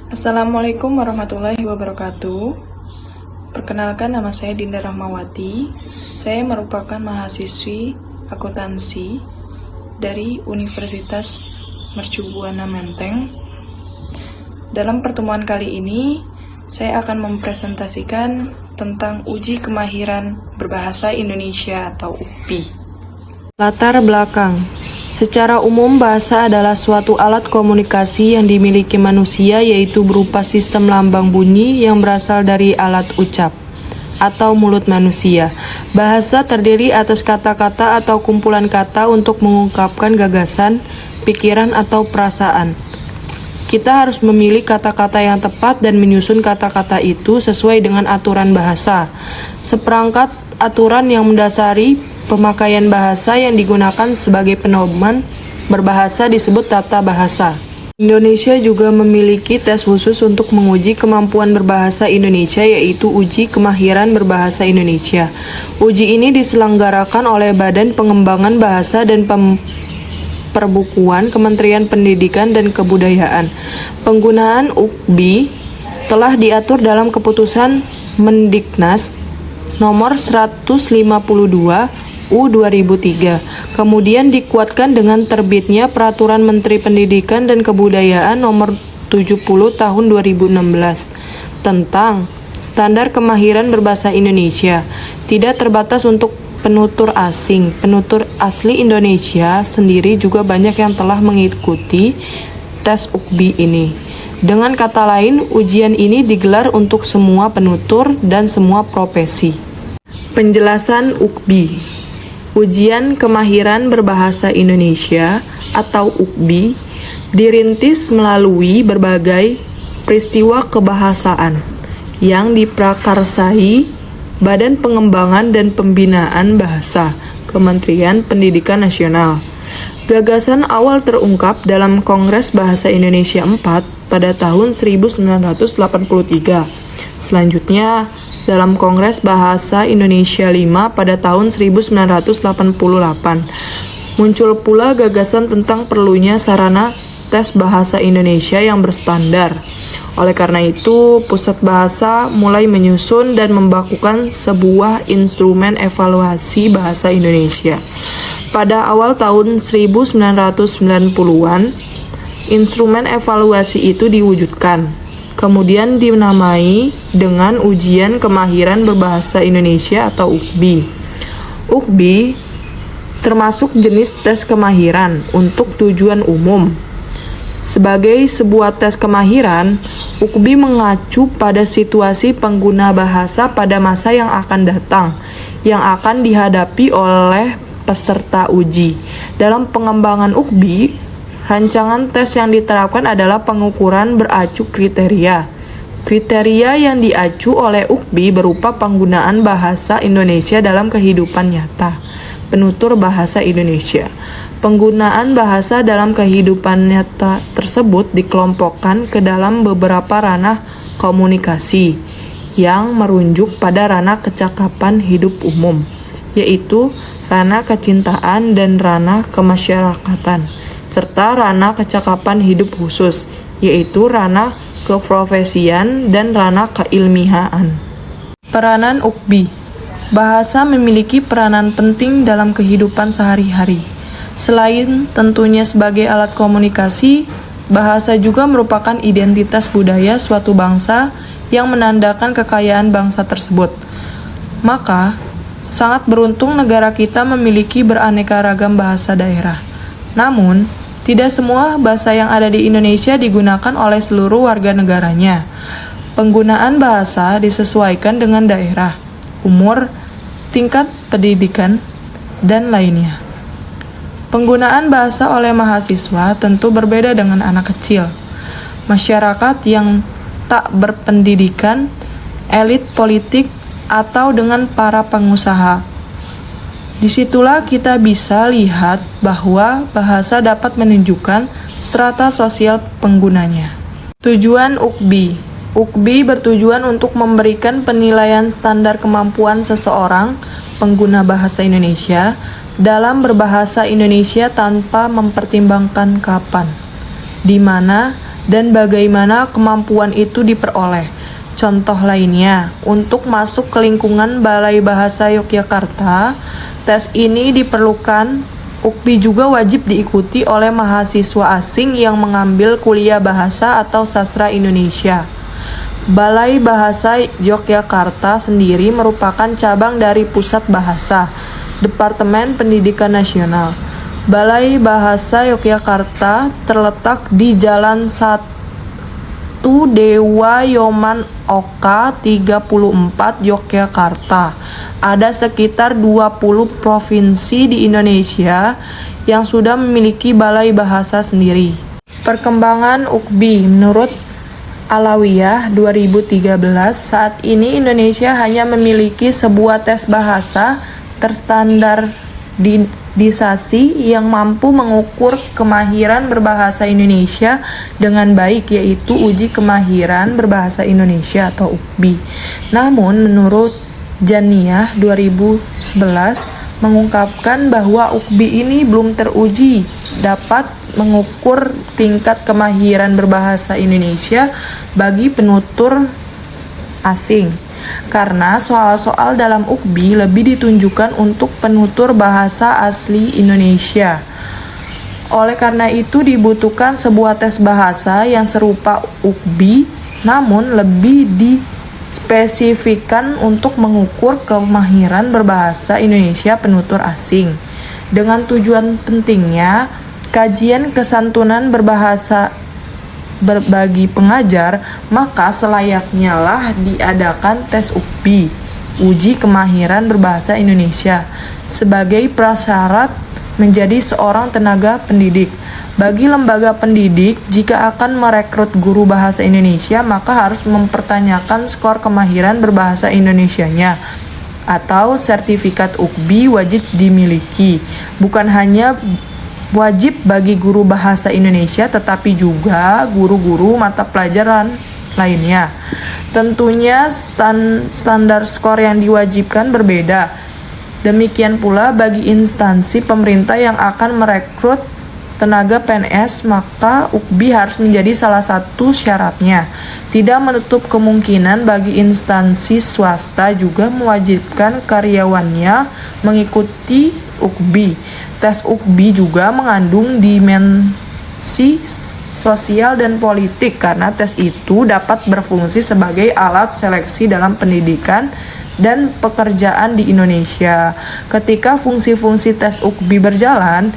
Assalamualaikum warahmatullahi wabarakatuh. Perkenalkan, nama saya Dinda Rahmawati. Saya merupakan mahasiswi akuntansi dari Universitas Mercu Buana Menteng. Dalam pertemuan kali ini, saya akan mempresentasikan tentang uji kemahiran berbahasa Indonesia atau UKBI. Latar belakang. Secara umum, bahasa adalah suatu alat komunikasi yang dimiliki manusia, yaitu berupa sistem lambang bunyi yang berasal dari alat ucap atau mulut manusia. Bahasa terdiri atas kata-kata atau kumpulan kata untuk mengungkapkan gagasan, pikiran, atau perasaan. Kita harus memilih kata-kata yang tepat dan menyusun kata-kata itu sesuai dengan aturan bahasa. Seperangkat aturan yang mendasari pemakaian bahasa yang digunakan sebagai pedoman berbahasa disebut tata bahasa. Indonesia juga memiliki tes khusus untuk menguji kemampuan berbahasa Indonesia, yaitu Uji Kemahiran Berbahasa Indonesia. Uji ini diselenggarakan oleh Badan Pengembangan Bahasa dan Perbukuan Kementerian Pendidikan dan Kebudayaan. Penggunaan UKBI telah diatur dalam Keputusan Mendiknas nomor 152 U 2003, kemudian dikuatkan dengan terbitnya Peraturan Menteri Pendidikan dan Kebudayaan Nomor 70 Tahun 2016 tentang Standar Kemahiran Berbahasa Indonesia. Tidak terbatas untuk penutur asing, penutur asli Indonesia sendiri juga banyak yang telah mengikuti tes UKBI ini. Dengan kata lain, ujian ini digelar untuk semua penutur dan semua profesi. Penjelasan UKBI. Ujian Kemahiran Berbahasa Indonesia atau UKBI dirintis melalui berbagai peristiwa kebahasaan yang diprakarsai Badan Pengembangan dan Pembinaan Bahasa Kementerian Pendidikan Nasional. Gagasan awal terungkap dalam Kongres Bahasa Indonesia 4 pada tahun 1983. Selanjutnya, dalam Kongres Bahasa Indonesia 5 pada tahun 1988. Muncul pula gagasan tentang perlunya sarana tes bahasa Indonesia yang berstandar. Oleh karena itu, Pusat Bahasa mulai menyusun dan membakukan sebuah instrumen evaluasi bahasa Indonesia. Pada awal tahun 1990-an, instrumen evaluasi itu diwujudkan. Kemudian dinamai dengan Ujian Kemahiran Berbahasa Indonesia atau UKBI. UKBI termasuk jenis tes kemahiran untuk tujuan umum. Sebagai sebuah tes kemahiran, UKBI mengacu pada situasi pengguna bahasa pada masa yang akan datang, yang akan dihadapi oleh peserta uji. Dalam pengembangan UKBI, rancangan tes yang diterapkan adalah pengukuran beracu kriteria. Kriteria yang diacu oleh UKBI berupa penggunaan bahasa Indonesia dalam kehidupan nyata. Penutur bahasa Indonesia. Penggunaan bahasa dalam kehidupan nyata tersebut dikelompokkan ke dalam beberapa ranah komunikasi yang merujuk pada ranah kecakapan hidup umum, yaitu ranah kecintaan dan ranah kemasyarakatan, serta ranah kecakapan hidup khusus, yaitu ranah keprofesian dan ranah keilmiahan. Peranan UKBI. Bahasa memiliki peranan penting dalam kehidupan sehari-hari. Selain tentunya sebagai alat komunikasi, bahasa juga merupakan identitas budaya suatu bangsa yang menandakan kekayaan bangsa tersebut. Maka, sangat beruntung negara kita memiliki beraneka ragam bahasa daerah. Namun, tidak semua bahasa yang ada di Indonesia digunakan oleh seluruh warga negaranya. Penggunaan bahasa disesuaikan dengan daerah, umur, tingkat pendidikan, dan lainnya. Penggunaan bahasa oleh mahasiswa tentu berbeda dengan anak kecil, masyarakat yang tak berpendidikan, elit politik, atau dengan para pengusaha. Disitulah kita bisa lihat bahwa bahasa dapat menunjukkan strata sosial penggunanya. Tujuan UKBI. UKBI bertujuan untuk memberikan penilaian standar kemampuan seseorang pengguna bahasa Indonesia dalam berbahasa Indonesia tanpa mempertimbangkan kapan, di mana, dan bagaimana kemampuan itu diperoleh. Contoh lainnya, untuk masuk ke lingkungan Balai Bahasa Yogyakarta, tes ini diperlukan. UKBI juga wajib diikuti oleh mahasiswa asing yang mengambil kuliah bahasa atau sastra Indonesia. Balai Bahasa Yogyakarta sendiri merupakan cabang dari Pusat Bahasa, Departemen Pendidikan Nasional. Balai Bahasa Yogyakarta terletak di Jalan 1 Dewa Yoman Oka 34 Yogyakarta. Ada sekitar 20 provinsi di Indonesia yang sudah memiliki balai bahasa sendiri. Perkembangan UKBI menurut Alawiyah 2013, saat ini Indonesia hanya memiliki sebuah tes bahasa terstandarisasi yang mampu mengukur kemahiran berbahasa Indonesia dengan baik, yaitu Uji Kemahiran Berbahasa Indonesia atau UKBI. Namun menurut Janiyah 2011 mengungkapkan bahwa UKBI ini belum teruji dapat mengukur tingkat kemahiran berbahasa Indonesia bagi penutur asing, karena soal-soal dalam UKBI lebih ditunjukkan untuk penutur bahasa asli Indonesia. Oleh karena itu dibutuhkan sebuah tes bahasa yang serupa UKBI, namun lebih dispesifikkan untuk mengukur kemahiran berbahasa Indonesia penutur asing. Dengan tujuan pentingnya kajian kesantunan berbahasa bagi pengajar, maka selayaknya lah diadakan tes UKBI, Uji Kemahiran Berbahasa Indonesia, sebagai prasyarat menjadi seorang tenaga pendidik. Bagi lembaga pendidik, jika akan merekrut guru bahasa Indonesia, maka harus mempertanyakan skor kemahiran berbahasa Indonesianya, atau sertifikat UKBI wajib dimiliki. Bukan hanya wajib bagi guru bahasa Indonesia, tetapi juga guru-guru mata pelajaran lainnya. Tentunya standar skor yang diwajibkan berbeda. Demikian pula bagi instansi pemerintah yang akan merekrut tenaga PNS, maka UKBI harus menjadi salah satu syaratnya. Tidak menutup kemungkinan bagi instansi swasta juga mewajibkan karyawannya mengikuti UKBI. Tes UKBI juga mengandung dimensi sosial dan politik, karena tes itu dapat berfungsi sebagai alat seleksi dalam pendidikan dan pekerjaan di Indonesia. Ketika fungsi-fungsi tes UKBI berjalan,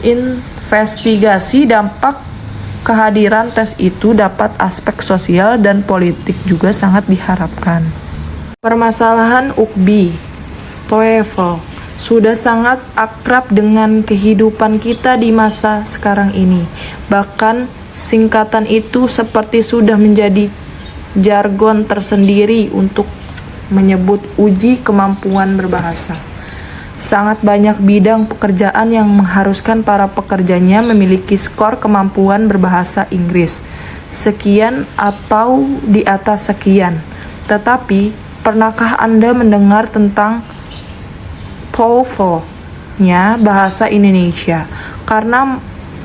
investigasi dampak kehadiran tes itu dapat aspek sosial dan politik juga sangat diharapkan. Permasalahan UKBI, TOEFL sudah sangat akrab dengan kehidupan kita di masa sekarang ini. Bahkan singkatan itu seperti sudah menjadi jargon tersendiri untuk menyebut uji kemampuan berbahasa. Sangat banyak bidang pekerjaan yang mengharuskan para pekerjanya memiliki skor kemampuan berbahasa Inggris sekian atau di atas sekian. Tetapi, pernahkah Anda mendengar tentang TOEFL-nya bahasa Indonesia? Karena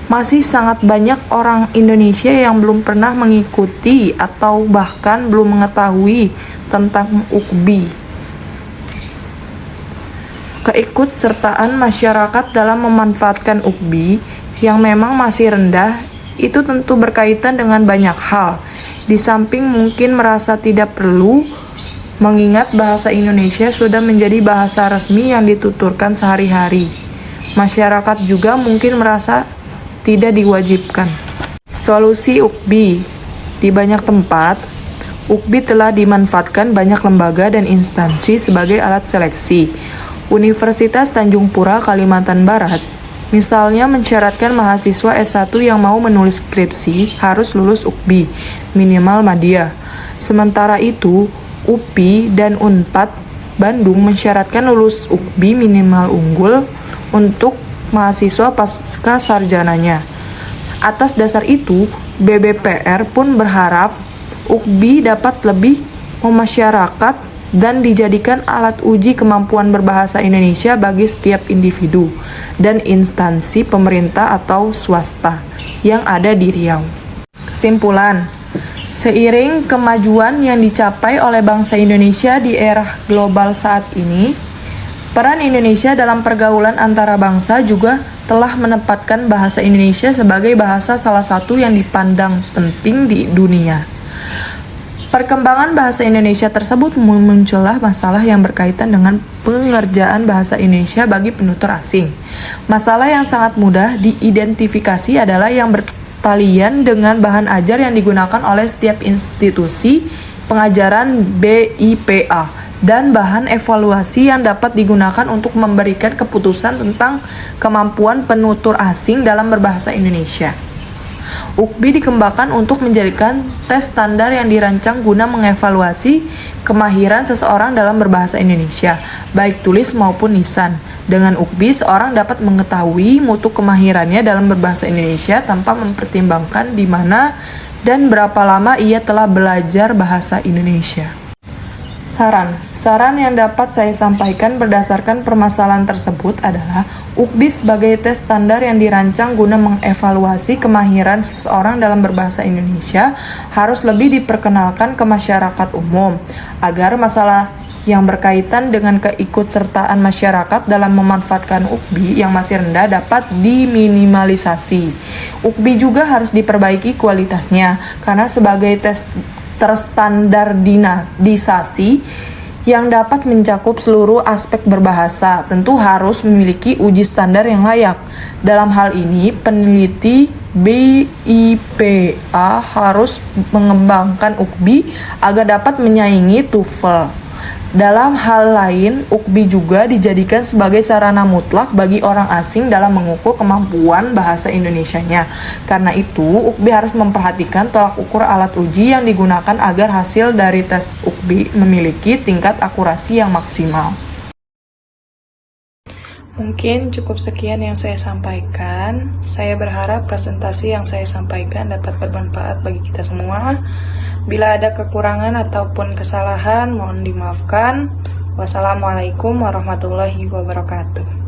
masih sangat banyak orang Indonesia yang belum pernah mengikuti atau bahkan belum mengetahui tentang UKBI. Keikutsertaan masyarakat dalam memanfaatkan UKBI yang memang masih rendah itu tentu berkaitan dengan banyak hal. Di samping mungkin merasa tidak perlu, mengingat bahasa Indonesia sudah menjadi bahasa resmi yang dituturkan sehari-hari. Masyarakat juga mungkin merasa tidak diwajibkan. Solusi UKBI. Di banyak tempat, UKBI telah dimanfaatkan banyak lembaga dan instansi sebagai alat seleksi. Universitas Tanjung Pura, Kalimantan Barat, misalnya mensyaratkan mahasiswa S1 yang mau menulis skripsi harus lulus UKBI, minimal madya. Sementara itu, UPI dan UNPAD Bandung mensyaratkan lulus UKBI minimal unggul untuk mahasiswa pasca sarjananya. Atas dasar itu, BBPR pun berharap UKBI dapat lebih memasyarakat dan dijadikan alat uji kemampuan berbahasa Indonesia bagi setiap individu dan instansi pemerintah atau swasta yang ada di Riau. Kesimpulan, seiring kemajuan yang dicapai oleh bangsa Indonesia di era global saat ini, peran Indonesia dalam pergaulan antara bangsa juga telah menempatkan bahasa Indonesia sebagai bahasa salah satu yang dipandang penting di dunia. Perkembangan bahasa Indonesia tersebut muncullah masalah yang berkaitan dengan pengerjaan bahasa Indonesia bagi penutur asing. Masalah yang sangat mudah diidentifikasi adalah yang bertalian dengan bahan ajar yang digunakan oleh setiap institusi pengajaran BIPA dan bahan evaluasi yang dapat digunakan untuk memberikan keputusan tentang kemampuan penutur asing dalam berbahasa Indonesia. UKBI dikembangkan untuk menjadikan tes standar yang dirancang guna mengevaluasi kemahiran seseorang dalam berbahasa Indonesia, baik tulis maupun lisan. Dengan UKBI, seorang dapat mengetahui mutu kemahirannya dalam berbahasa Indonesia tanpa mempertimbangkan di mana dan berapa lama ia telah belajar bahasa Indonesia. Saran yang dapat saya sampaikan berdasarkan permasalahan tersebut adalah UKBI sebagai tes standar yang dirancang guna mengevaluasi kemahiran seseorang dalam berbahasa Indonesia harus lebih diperkenalkan ke masyarakat umum agar masalah yang berkaitan dengan keikutsertaan masyarakat dalam memanfaatkan UKBI yang masih rendah dapat diminimalisasi. UKBI juga harus diperbaiki kualitasnya karena sebagai tes terstandardisasi yang dapat mencakup seluruh aspek berbahasa, tentu harus memiliki uji standar yang layak. Dalam hal ini, peneliti BIPA harus mengembangkan UKBI agar dapat menyaingi TOEFL. Dalam hal lain, UKBI juga dijadikan sebagai sarana mutlak bagi orang asing dalam mengukur kemampuan bahasa Indonesianya. Karena itu, UKBI harus memperhatikan tolak ukur alat uji yang digunakan agar hasil dari tes UKBI memiliki tingkat akurasi yang maksimal. Mungkin cukup sekian yang saya sampaikan. Saya berharap presentasi yang saya sampaikan dapat bermanfaat bagi kita semua. Bila ada kekurangan ataupun kesalahan, mohon dimaafkan. Wassalamualaikum warahmatullahi wabarakatuh.